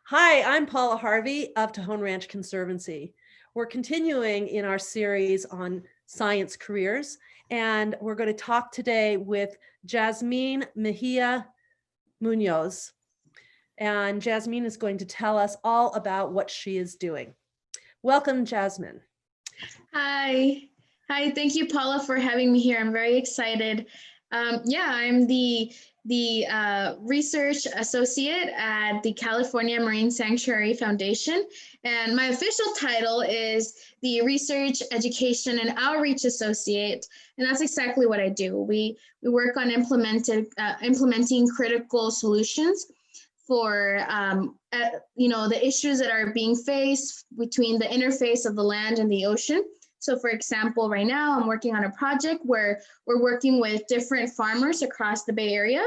Hi, I'm Paula Harvey of Tejon Ranch Conservancy. We're continuing in our series on science careers, and we're going to talk today with Jazmine Mejia-Munoz. And Jazmine is going to tell us all about what she is doing. Welcome, Jazmine. Hi. Hi, thank you, Paula, for having me here. I'm very excited. I'm the research associate at the California Marine Sanctuary Foundation, and my official title is the Research, Education, and Outreach Associate, and that's exactly what I do. We work on implementing critical solutions for the issues that are being faced between the interface of the land and the ocean. So for example, right now I'm working on a project where we're working with different farmers across the Bay Area,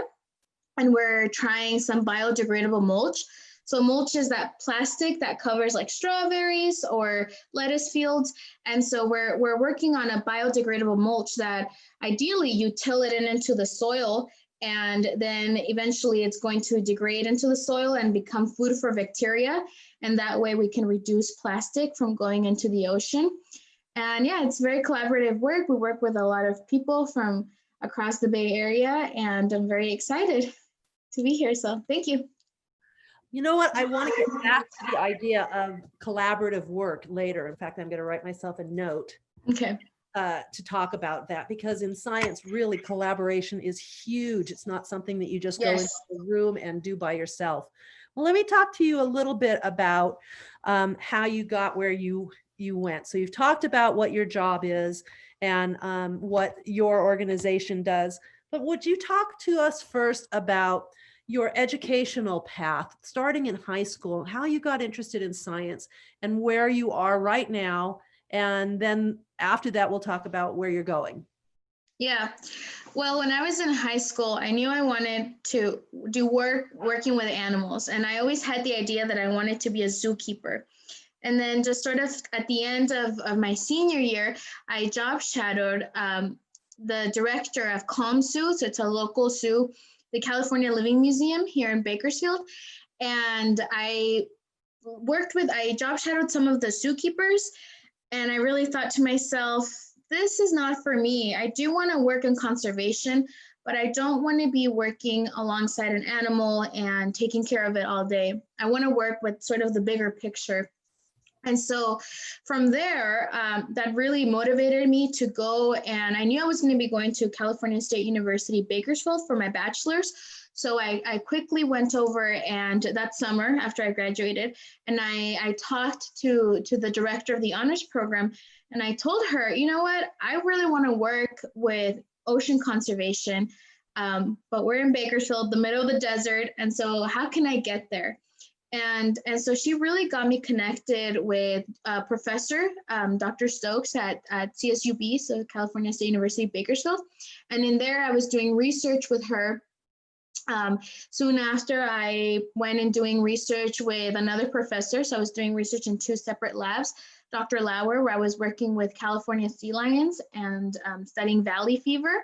and we're trying some biodegradable mulch. So mulch is that plastic that covers like strawberries or lettuce fields. And so we're working on a biodegradable mulch that ideally you till it into the soil, and then eventually it's going to degrade into the soil and become food for bacteria. And that way we can reduce plastic from going into the ocean. And yeah, it's very collaborative work. We work with a lot of people from across the Bay Area, and I'm very excited to be here. So thank you. You know what? I want to get back to the idea of collaborative work later. In fact, I'm going to write myself a note. Okay. To talk about that, because in science, really, collaboration is huge. It's not something that you just go into the room and do by yourself. Well, let me talk to you a little bit about how you got where you went. So you've talked about what your job is and what your organization does, but would you talk to us first about your educational path, starting in high school, how you got interested in science and where you are right now? And then after that, we'll talk about where you're going. Yeah. Well, when I was in high school, I knew I wanted to do working with animals. And I always had the idea that I wanted to be a zookeeper. And then just sort of at the end of my senior year, I job shadowed the director of Calm Zoo. So it's a local zoo, the California Living Museum here in Bakersfield. And I job shadowed some of the zookeepers. And I really thought to myself, this is not for me. I do want to work in conservation, but I don't want to be working alongside an animal and taking care of it all day. I want to work with sort of the bigger picture. And so from there, that really motivated me to go. And I knew I was going to be going to California State University, Bakersfield for my bachelor's. So I quickly went over, and that summer after I graduated, and I talked to the director of the honors program, and I told her, you know what, I really want to work with ocean conservation, but we're in Bakersfield, the middle of the desert, and so how can I get there? And so she really got me connected with Professor Dr. Stokes at CSUB, so California State University, Bakersfield. And in there, I was doing research with her. Soon after, I went and doing research with another professor. So I was doing research in two separate labs, Dr. Lauer, where I was working with California sea lions and studying valley fever.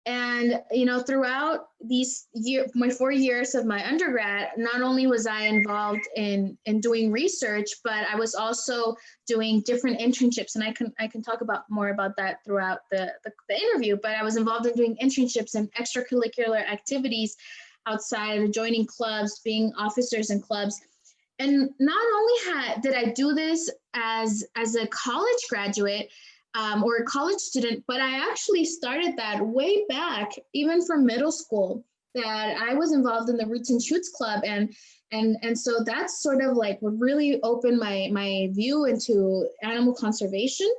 And, you know, throughout my 4 years of my undergrad, not only was I involved in doing research, but I was also doing different internships. And I can talk about more about that throughout the interview, but I was involved in doing internships and extracurricular activities outside, joining clubs, being officers in clubs. And not only did I do this as a college graduate, or a college student, but I actually started that way back, even from middle school, that I was involved in the Roots and Shoots Club. And so that's sort of like what really opened my view into animal conservation.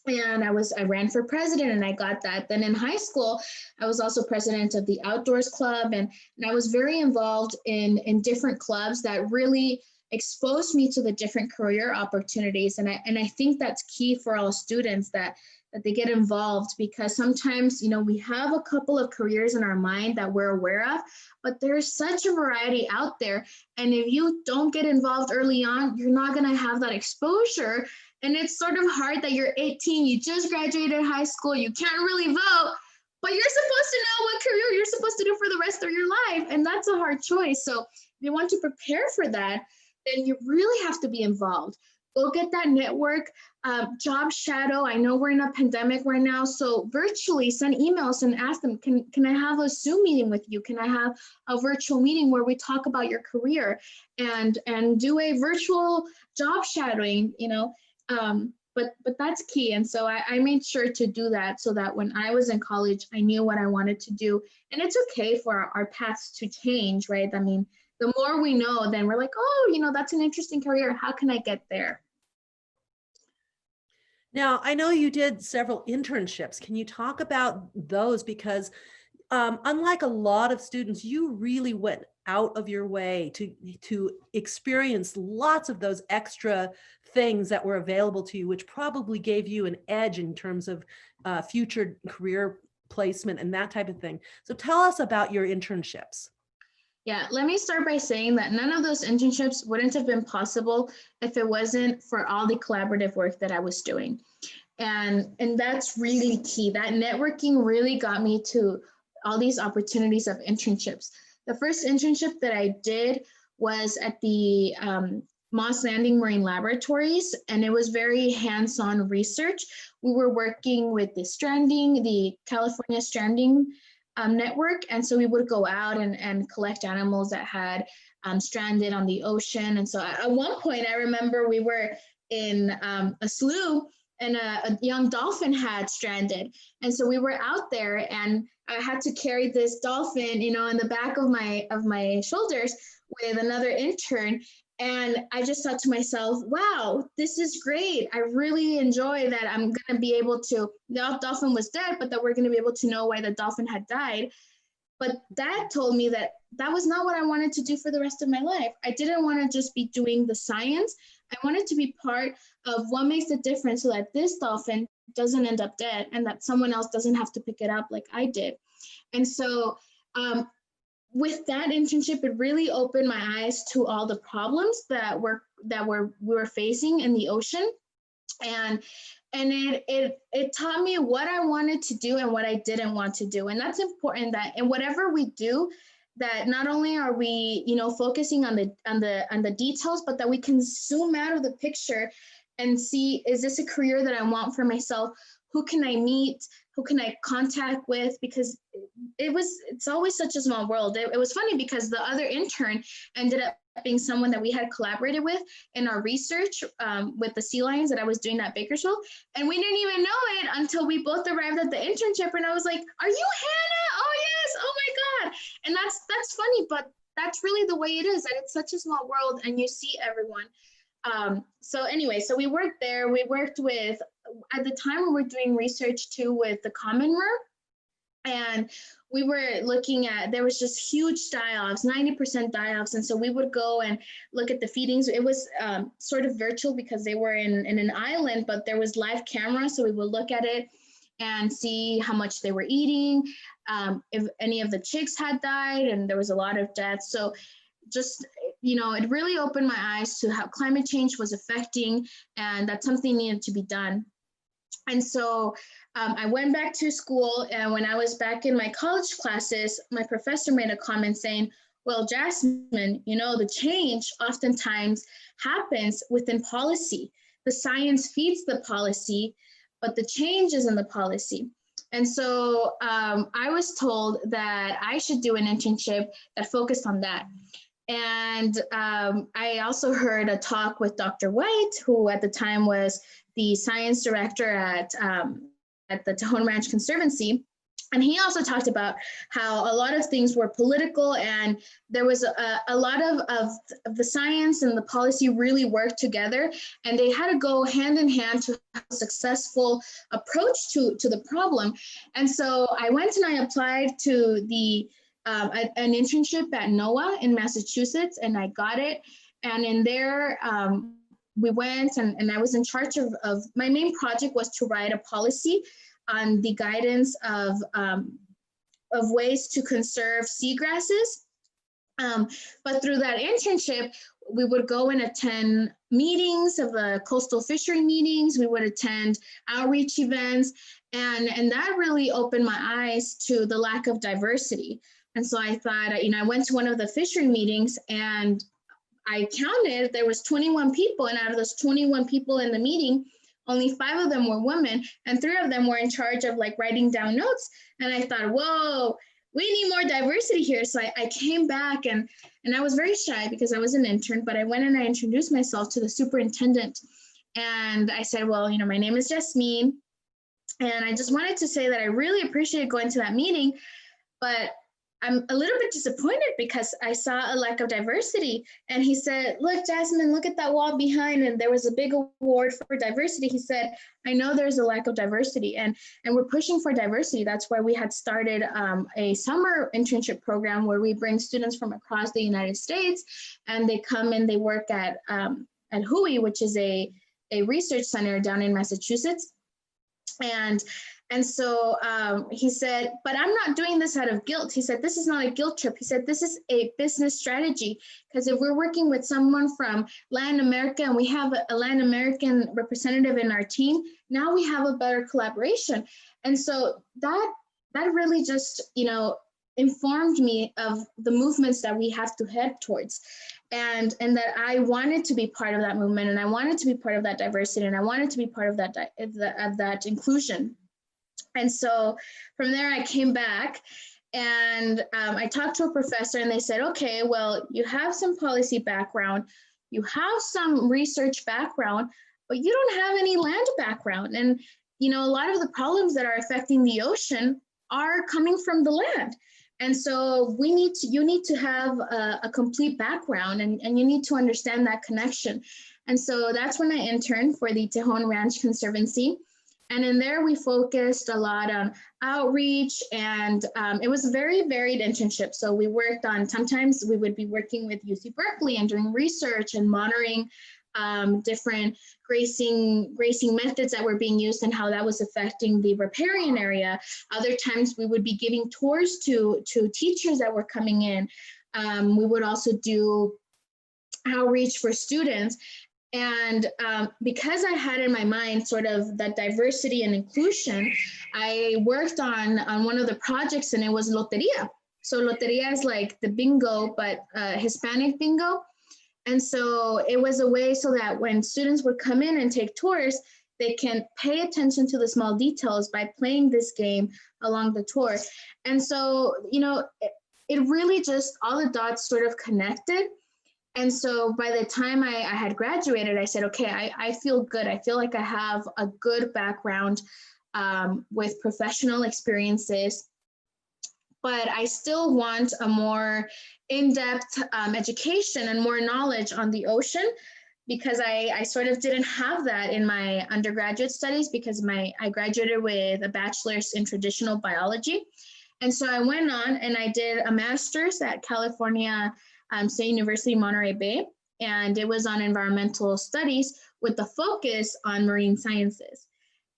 And I ran for president and I got that. Then in high school, I was also president of the Outdoors Club. And I was very involved in different clubs that really exposed me to the different career opportunities. And I think that's key for all students, that they get involved, because sometimes, you know, we have a couple of careers in our mind that we're aware of, but there's such a variety out there. And if you don't get involved early on, you're not going to have that exposure. And it's sort of hard that you're 18, you just graduated high school, you can't really vote, but you're supposed to know what career you're supposed to do for the rest of your life. And that's a hard choice. So you want to prepare for that, then you really have to be involved. Go get that network, job shadow. I know we're in a pandemic right now, so virtually send emails and ask them, can I have a Zoom meeting with you? Can I have a virtual meeting where we talk about your career and do a virtual job shadowing, but that's key. And so I made sure to do that so that when I was in college, I knew what I wanted to do. And it's okay for our paths to change, right? I mean, the more we know, then we're like, oh, that's an interesting career. How can I get there? Now, I know you did several internships. Can you talk about those? Because unlike a lot of students, you really went out of your way to experience lots of those extra things that were available to you, which probably gave you an edge in terms of future career placement and that type of thing. So tell us about your internships. Yeah, let me start by saying that none of those internships wouldn't have been possible if it wasn't for all the collaborative work that I was doing. And that's really key. That networking really got me to all these opportunities of internships. The first internship that I did was at the Moss Landing Marine Laboratories, and it was very hands-on research. We were working with the California Stranding network. And so we would go out and collect animals that had stranded on the ocean. And so at one point, I remember we were in a slough and a young dolphin had stranded. And so we were out there and I had to carry this dolphin, in the back of my shoulders with another intern. And I just thought to myself, wow, this is great. I really enjoy that I'm going to be able to, the dolphin was dead, but that we're going to be able to know why the dolphin had died. But that told me that was not what I wanted to do for the rest of my life. I didn't want to just be doing the science. I wanted to be part of what makes the difference so that this dolphin doesn't end up dead and that someone else doesn't have to pick it up like I did. And so, with that internship, it really opened my eyes to all the problems that we were facing in the ocean, and it taught me what I wanted to do and what I didn't want to do. And that's important, that in whatever we do, that not only are we focusing on the details, but that we can zoom out of the picture and see, is this a career that I want for myself? Who can I meet? Who can I contact with? Because it's always such a small world. It was funny because the other intern ended up being someone that we had collaborated with in our research with the sea lions that I was doing at Bakersfield. And we didn't even know it until we both arrived at the internship. And I was like, are you Hannah? Oh yes, oh my God. And that's funny, but that's really the way it is. And it's such a small world and you see everyone. So anyway, so we worked there. We worked with, at the time we were doing research too with the common worm. And we were looking at, there was just huge die-offs, 90% die-offs. And so we would go and look at the feedings. It was sort of virtual because they were in an island, but there was live camera. So we would look at it and see how much they were eating, if any of the chicks had died, and there was a lot of deaths. So just, it really opened my eyes to how climate change was affecting, and that something needed to be done. And so I went back to school, and when I was back in my college classes, my professor made a comment saying, well, Jazmine, the change oftentimes happens within policy. The science feeds the policy, but the change is in the policy. And so I was told that I should do an internship that focused on that. And I also heard a talk with Dr. White, who at the time was the science director at the Tejon Ranch Conservancy. And he also talked about how a lot of things were political, and there was a lot of the science and the policy really worked together, and they had to go hand in hand to have a successful approach to the problem. And so I went and I applied to an internship at NOAA in Massachusetts, and I got it. And in there, we went and I was in charge of my main project was to write a policy on the guidance of ways to conserve seagrasses. But through that internship, we would go and attend meetings of the coastal fishery meetings. We would attend outreach events, and that really opened my eyes to the lack of diversity. And so I thought, I went to one of the fishery meetings and I counted, there was 21 people. And out of those 21 people in the meeting, only 5 of them were women and 3 of them were in charge of like writing down notes. And I thought, whoa, we need more diversity here. So I came back and I was very shy because I was an intern, but I went and I introduced myself to the superintendent. And I said, well, my name is Jazmine. And I just wanted to say that I really appreciated going to that meeting, but I'm a little bit disappointed because I saw a lack of diversity. And he said, look, Jazmine, look at that wall behind. And there was a big award for diversity. He said, I know there's a lack of diversity and we're pushing for diversity. That's why we had started a summer internship program where we bring students from across the United States and they come and they work at HUI, which is a research center down in Massachusetts. And so he said, but I'm not doing this out of guilt. He said, this is not a guilt trip. He said, this is a business strategy. Because if we're working with someone from Latin America and we have a Latin American representative in our team, now we have a better collaboration. And so that really just, informed me of the movements that we have to head towards. And that I wanted to be part of that movement and I wanted to be part of that diversity and I wanted to be part of that inclusion. And so from there, I came back and I talked to a professor and they said, okay, well, you have some policy background, you have some research background, but you don't have any land background. And, a lot of the problems that are affecting the ocean are coming from the land. And so you need to have a complete background and you need to understand that connection. And so that's when I interned for the Tejon Ranch Conservancy. And in there, we focused a lot on outreach and it was a very varied internship. So we worked on, sometimes we would be working with UC Berkeley and doing research and monitoring different grazing methods that were being used and how that was affecting the riparian area. Other times we would be giving tours to teachers that were coming in. We would also do outreach for students. And because I had in my mind sort of that diversity and inclusion, I worked on one of the projects and it was Loteria. So Loteria is like the bingo, but Hispanic bingo. And so it was a way so that when students would come in and take tours, they can pay attention to the small details by playing this game along the tour. And so, it really just, all the dots sort of connected. And so by the time I had graduated, I said, okay, I feel good. I feel like I have a good background with professional experiences, but I still want a more in-depth education and more knowledge on the ocean because I sort of didn't have that in my undergraduate studies because I graduated with a bachelor's in traditional biology. And so I went on and I did a master's at California State University, Monterey Bay, and it was on environmental studies with the focus on marine sciences.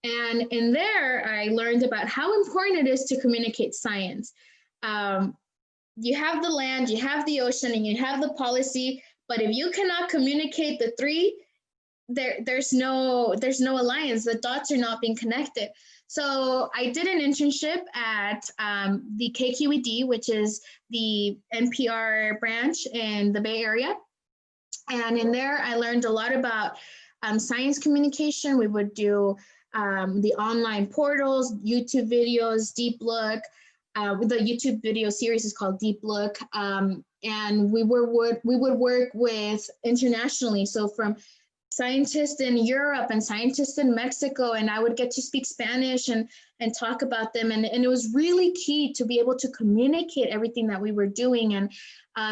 And in there, I learned about how important it is to communicate science. You have the land, you have the ocean, and you have the policy, but if you cannot communicate the three, there's no alliance. The dots are not being connected. So I did an internship at the KQED, which is the NPR branch in the Bay Area. And in there, I learned a lot about science communication. We would do the online portals, YouTube videos, Deep Look. The YouTube video series is called Deep Look. And we would work with internationally. So from scientists in Europe and scientists in Mexico, and I would get to speak Spanish and talk about them. And it was really key to be able to communicate everything that we were doing. And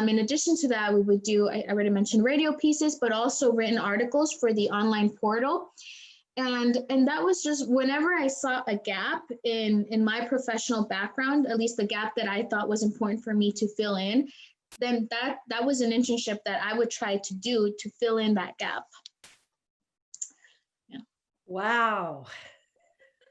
in addition to that, we would do, I already mentioned radio pieces, but also written articles for the online portal. And that was just whenever I saw a gap in my professional background, at least the gap that I thought was important for me to fill in, then that was an internship that I would try to do to fill in that gap. Yeah. Wow.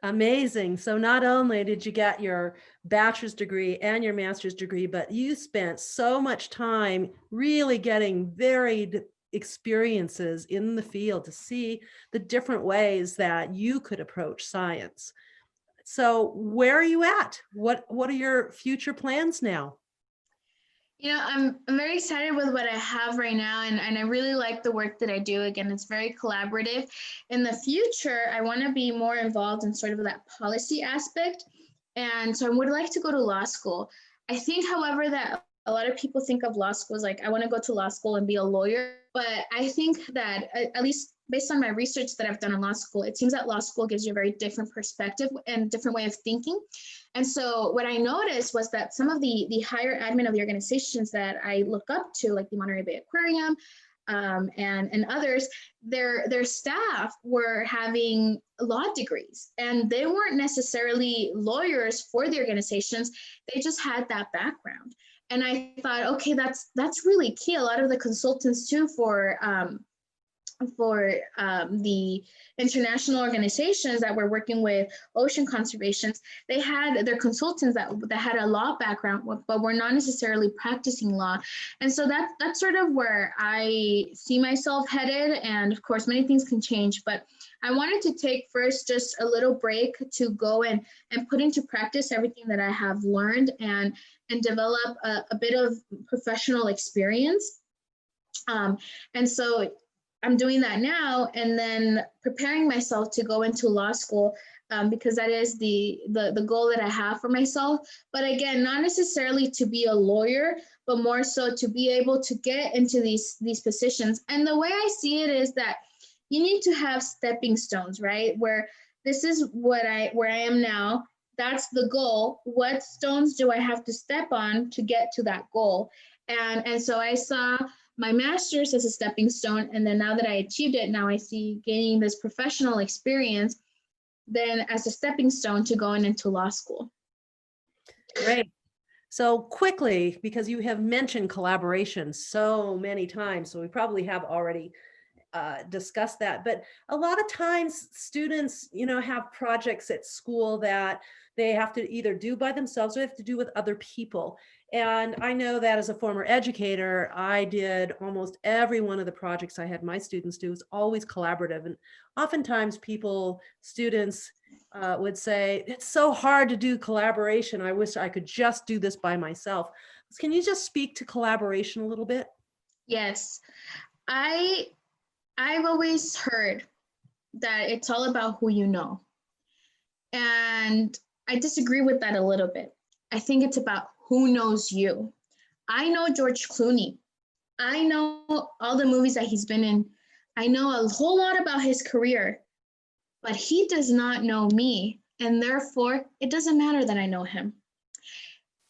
Amazing. So not only did you get your bachelor's degree and your master's degree, but you spent so much time really getting varied experiences in the field to see the different ways that you could approach science. So where are you at? What are your future plans now? I'm very excited with what I have right now, and I really like the work that I do. Again, it's very collaborative. In the future, I want to be more involved in sort of that policy aspect. And so I would like to go to law school. I think, however, that a lot of people think of law school as like, I want to go to law school and be a lawyer. But I think that, at least based on my research that I've done in law school, it seems that law school gives you a very different perspective and different way of thinking. And so what I noticed was that some of the higher admin of the organizations that I look up to, like the Monterey Bay Aquarium, and others, their staff were having law degrees, and they weren't necessarily lawyers for the organizations. They just had that background. And I thought, okay, that's really key. A lot of the consultants too for the international organizations that were working with ocean conservations, they had their consultants that had a law background, but were not necessarily practicing law. And so that's sort of where I see myself headed. And of course, many things can change, but I wanted to take first just a little break to go and put into practice everything that I have learned and develop a bit of professional experience. And so I'm doing that now, and then preparing myself to go into law school, because that is the goal that I have for myself. But again, not necessarily to be a lawyer, but more so to be able to get into these positions. And the way I see it is that you need to have stepping stones, right? Where this is where I am now. That's the goal. What stones do I have to step on to get to that goal? And so I saw my master's as a stepping stone. And then now that I achieved it, now I see gaining this professional experience then as a stepping stone to going into law school. Great. So quickly, because you have mentioned collaboration so many times, so we probably have already discussed that, but a lot of times students, have projects at school that they have to either do by themselves or they have to do with other people. And I know that as a former educator, I did almost every one of the projects I had my students do was always collaborative. And oftentimes students would say, it's so hard to do collaboration. I wish I could just do this by myself. Can you just speak to collaboration a little bit? Yes, I've always heard that it's all about who you know. And I disagree with that a little bit. I think it's about who knows you. I know George Clooney. I know all the movies that he's been in. I know a whole lot about his career, but he does not know me. And therefore, it doesn't matter that I know him.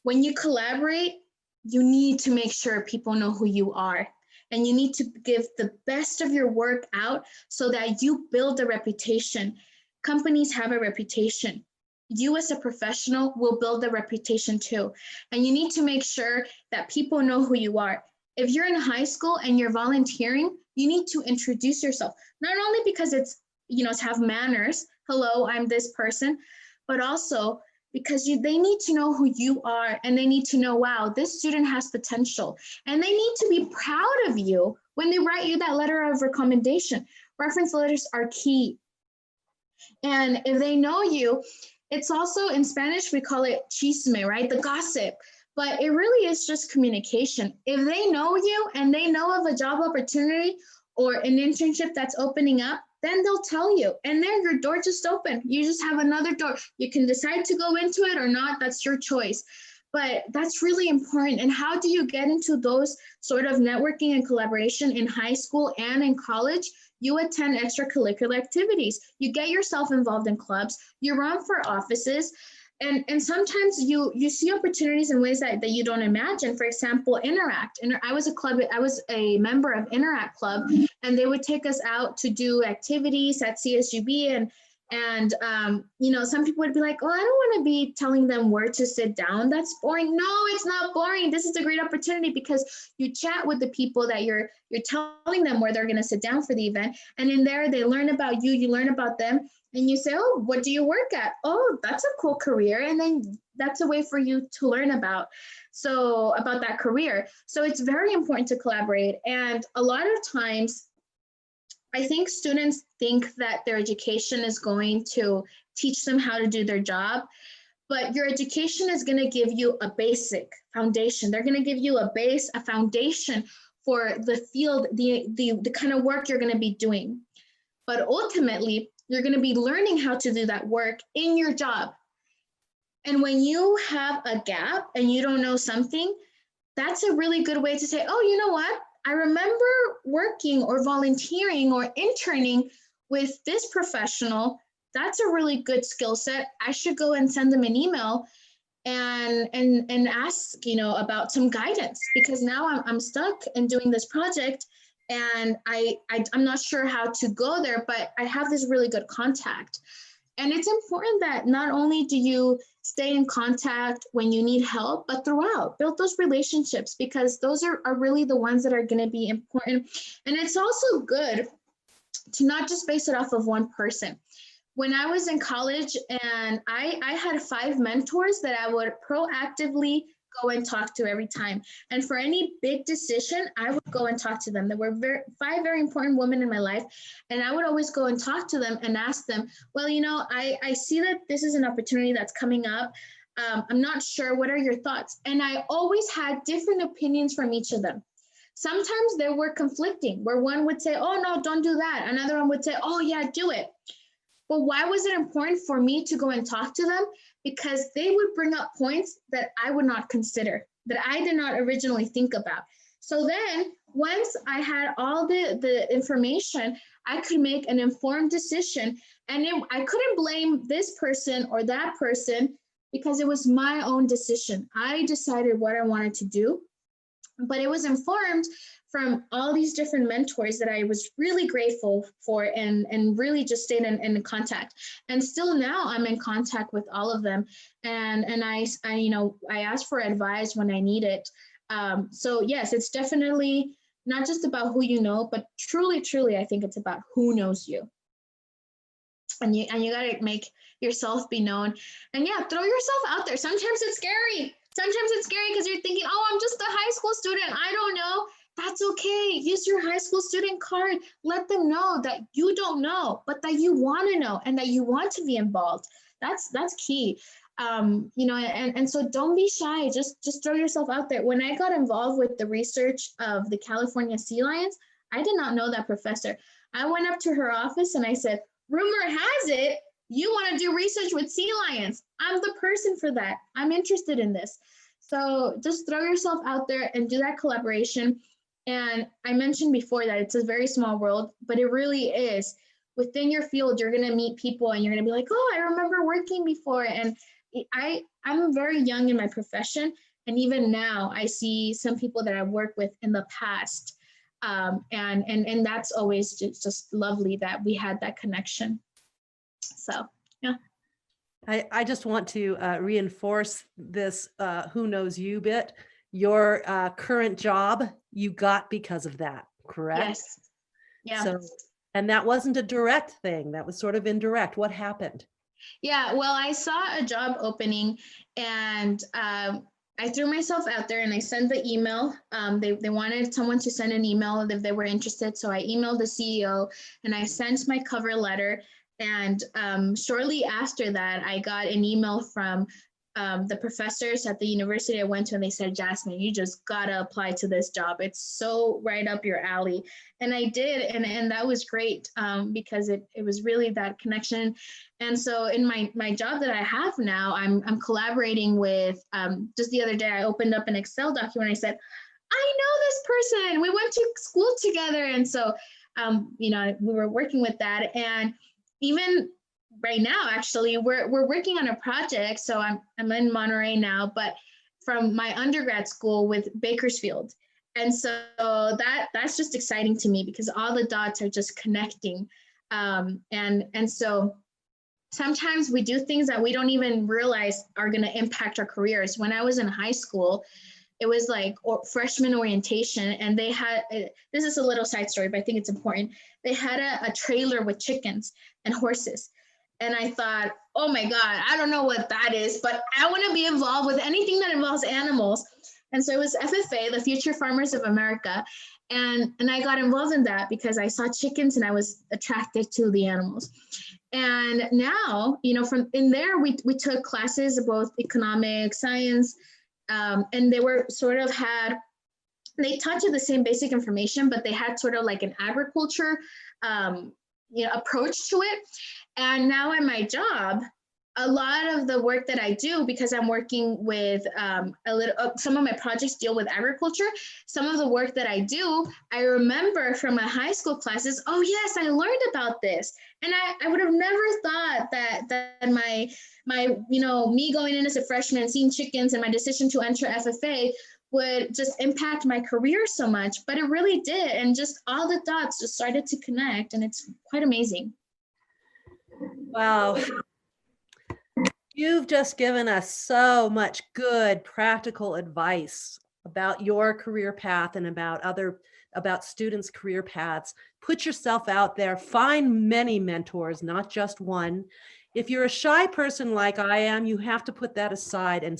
When you collaborate, you need to make sure people know who you are. And you need to give the best of your work out so that you build a reputation. Companies have a reputation. You as a professional will build a reputation too. And you need to make sure that people know who you are. If you're in high school and you're volunteering, you need to introduce yourself, not only because it's, to have manners, hello, I'm this person, but also because they need to know who you are, and they need to know, wow, this student has potential. And they need to be proud of you when they write you that letter of recommendation. Reference letters are key. And if they know you, it's also, in Spanish, we call it chisme, right? The gossip. But it really is just communication. If they know you and they know of a job opportunity or an internship that's opening up, then they'll tell you. And there, your door just opened. You just have another door. You can decide to go into it or not. That's your choice. But that's really important. And how do you get into those sort of networking and collaboration in high school and in college? You attend extracurricular activities. You get yourself involved in clubs. You run for offices. And sometimes you see opportunities in ways that you don't imagine. For example, Interact. I was a member of Interact Club, and they would take us out to do activities at CSUB. And some people would be like, oh, I don't want to be telling them where to sit down. That's boring. No, it's not boring. This is a great opportunity because you chat with the people that you're telling them where they're going to sit down for the event. And in there, they learn about you, you learn about them. And you say, oh, what do you work at? Oh, that's a cool career. And then that's a way for you to learn about that career. So it's very important to collaborate. And a lot of times, I think students think that their education is going to teach them how to do their job. but your education is going to give you a basic foundation. They're going to give you a foundation for the field, the kind of work you're going to be doing. But ultimately, you're going to be learning how to do that work in your job. And when you have a gap and you don't know something, that's a really good way to say, oh, you know what? I remember working or volunteering or interning with this professional. That's a really good skill set. I should go and send them an email and ask, about some guidance, because now I'm stuck in doing this project and I'm not sure how to go there, but I have this really good contact. And it's important that not only do you stay in contact when you need help, but throughout, build those relationships, because those are really the ones that are going to be important. And it's also good to not just base it off of one person. When I was in college, and I had 5 mentors that I would proactively go and talk to every time. And for any big decision, I would go and talk to them. There were 5 very important women in my life. And I would always go and talk to them and ask them, well, I see that this is an opportunity that's coming up. I'm not sure. What are your thoughts? And I always had different opinions from each of them. Sometimes they were conflicting, where one would say, oh, no, don't do that. Another one would say, oh, yeah, do it. But why was it important for me to go and talk to them? Because they would bring up points that I would not consider, that I did not originally think about. So then once I had all the information, I could make an informed decision. And I couldn't blame this person or that person, because it was my own decision. I decided what I wanted to do, but it was informed from all these different mentors that I was really grateful for, and really just stayed in contact. And still now I'm in contact with all of them. And I ask for advice when I need it. So yes, it's definitely not just about who you know, but truly, I think it's about who knows you. And you got to make yourself be known. And yeah, throw yourself out there. Sometimes it's scary. Sometimes it's scary because you're thinking, oh, I'm just a high school student. I don't know. That's okay. Use your high school student card. Let them know that you don't know, but that you want to know and that you want to be involved. That's key. And so don't be shy. Just throw yourself out there. When I got involved with the research of the California sea lions, I did not know that professor. I went up to her office and I said, rumor has it, you want to do research with sea lions. I'm the person for that. I'm interested in this. So just throw yourself out there and do that collaboration. And I mentioned before that it's a very small world, but it really is. Within your field, you're going to meet people and you're going to be like, oh, I remember working before. And I'm very young in my profession. And even now I see some people that I've worked with in the past. And that's always just lovely that we had that connection. So, yeah. I just want to reinforce this who knows you bit. Your current job you got because of that, correct? Yes. Yeah. So, and that wasn't a direct thing. That was sort of indirect. What happened? Yeah, well, I saw a job opening and I threw myself out there and I sent the email. They wanted someone to send an email if they were interested. So I emailed the CEO and I sent my cover letter. And shortly after that, I got an email from the professors at the university I went to, and they said, Jazmine, you just gotta apply to this job. It's so right up your alley. And I did, and that was great because it was really that connection. And so in my job that I have now, I'm collaborating with, just the other day, I opened up an Excel document. I said, I know this person. We went to school together. And so, we were working with that. And even right now, actually, we're working on a project. So I'm in Monterey now, but from my undergrad school with Bakersfield. And so that's just exciting to me because all the dots are just connecting. And so sometimes we do things that we don't even realize are going to impact our careers. When I was in high school, it was like freshman orientation, and they had, this is a little side story, but I think it's important. They had a trailer with chickens and horses. And I thought, oh my God, I don't know what that is, but I want to be involved with anything that involves animals. And so it was FFA, the Future Farmers of America. And I got involved in that because I saw chickens and I was attracted to the animals. And now, from in there, we took classes of both economics, science, and they were sort of they taught you the same basic information, but they had sort of like an agriculture, approach to it. And now in my job, a lot of the work that I do, because I'm working with some of my projects deal with agriculture. Some of the work that I do, I remember from my high school classes. Oh yes, I learned about this, and I would have never thought that my me going in as a freshman and seeing chickens and my decision to enter FFA would just impact my career so much, but it really did, and just all the dots just started to connect, and it's quite amazing. Wow. You've just given us so much good practical advice about your career path and about students' career paths. Put yourself out there, find many mentors, not just one. If you're a shy person like I am, you have to put that aside and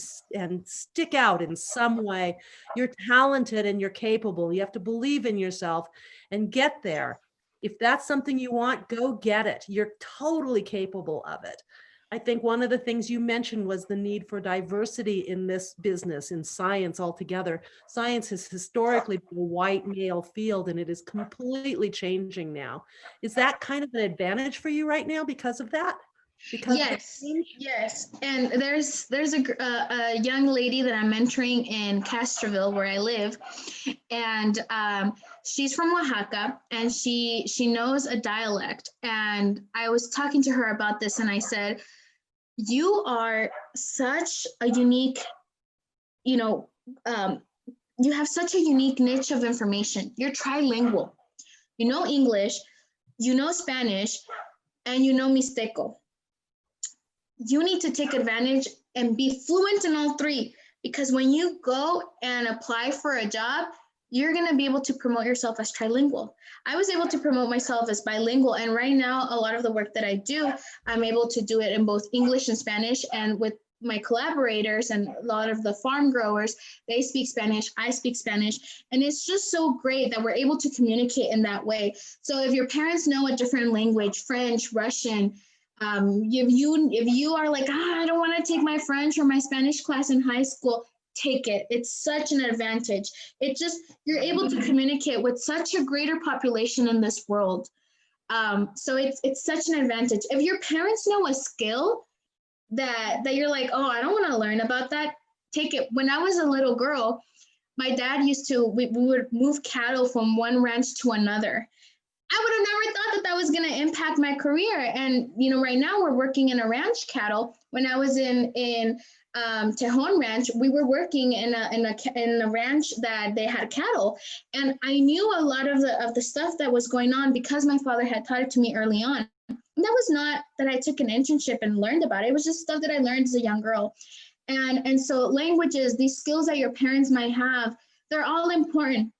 stick out in some way. You're talented and you're capable. You have to believe in yourself and get there. If that's something you want, go get it. You're totally capable of it. I think one of the things you mentioned was the need for diversity in this business, in science altogether. Science has historically been a white male field, and it is completely changing now. Is that kind of an advantage for you right now because of that? Yes. And there's a young lady that I'm mentoring in Castroville, where I live, and she's from Oaxaca, and she knows a dialect. And I was talking to her about this, and I said, you are such a unique, you have such a unique niche of information. You're trilingual. You know English, you know Spanish, and you know Mixteco. You need to take advantage and be fluent in all three, because when you go and apply for a job, you're going to be able to promote yourself as trilingual. I was able to promote myself as bilingual, and right now a lot of the work that I do, I'm able to do it in both English and Spanish. And with my collaborators and a lot of the farm growers, they speak Spanish, I speak Spanish, and it's just so great that we're able to communicate in that way. So if your parents know a different language, French, Russian, if you are like, I don't want to take my French or my Spanish class in high school, take it. It's such an advantage. You're able to communicate with such a greater population in this world. So it's such an advantage. If your parents know a skill that you're like, oh, I don't want to learn about that, take it. When I was a little girl, my dad we would move cattle from one ranch to another. I would have never thought that was going to impact my career. And, right now we're working in a ranch cattle. When I was in Tejon Ranch, we were working in a ranch that they had cattle. And I knew a lot of the stuff that was going on because my father had taught it to me early on. And that was not that I took an internship and learned about it. It was just stuff that I learned as a young girl. And so languages, these skills that your parents might have, they're all important.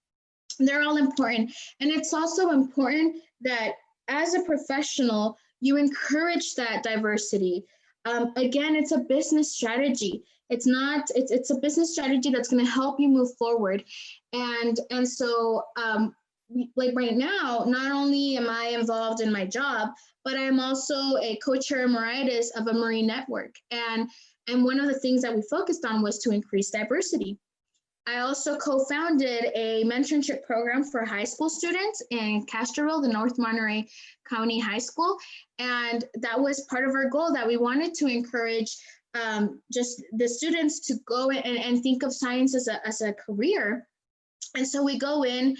They're all important. And it's also important that as a professional, you encourage that diversity. Again, it's a business strategy. It's a business strategy that's going to help you move forward. And so like right now, not only am I involved in my job, but I'm also a co-chair emeritus of a marine network. And one of the things that we focused on was to increase diversity. I also co-founded a mentorship program for high school students in Castroville, the North Monterey County High School. And that was part of our goal, that we wanted to encourage just the students to go and think of science as a career. And so we go in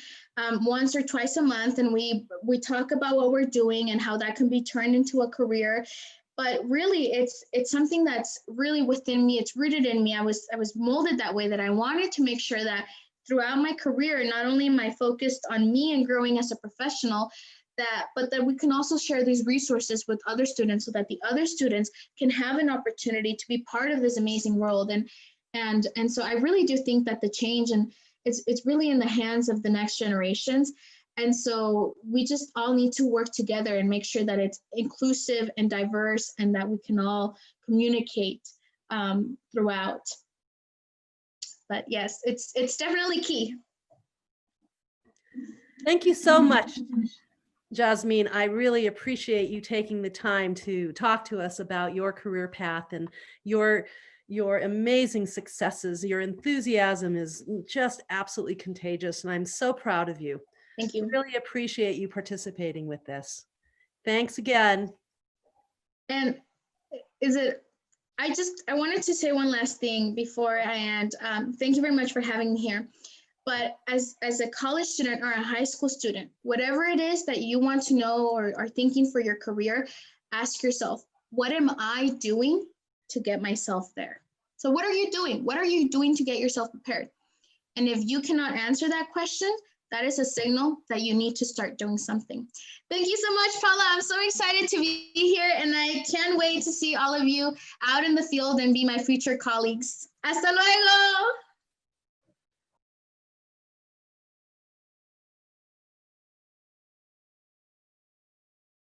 once or twice a month, and we talk about what we're doing and how that can be turned into a career. But really, it's something that's really within me. It's rooted in me. I was molded that way, that I wanted to make sure that throughout my career, not only am I focused on me and growing as a professional, but that we can also share these resources with other students, so that the other students can have an opportunity to be part of this amazing world. And so I really do think that the change, and it's really in the hands of the next generations. And so we just all need to work together and make sure that it's inclusive and diverse, and that we can all communicate throughout. But yes, it's definitely key. Thank you so much, Jazmine. I really appreciate you taking the time to talk to us about your career path and your amazing successes. Your enthusiasm is just absolutely contagious, and I'm so proud of you. Thank you. Really appreciate you participating with this. Thanks again. And I wanted to say one last thing before I end. Thank you very much for having me here. But as a college student or a high school student, whatever it is that you want to know or are thinking for your career, ask yourself, what am I doing to get myself there? So what are you doing? What are you doing to get yourself prepared? And if you cannot answer that question, that is a signal that you need to start doing something. Thank you so much, Paula. I'm so excited to be here, and I can't wait to see all of you out in the field and be my future colleagues. Hasta luego.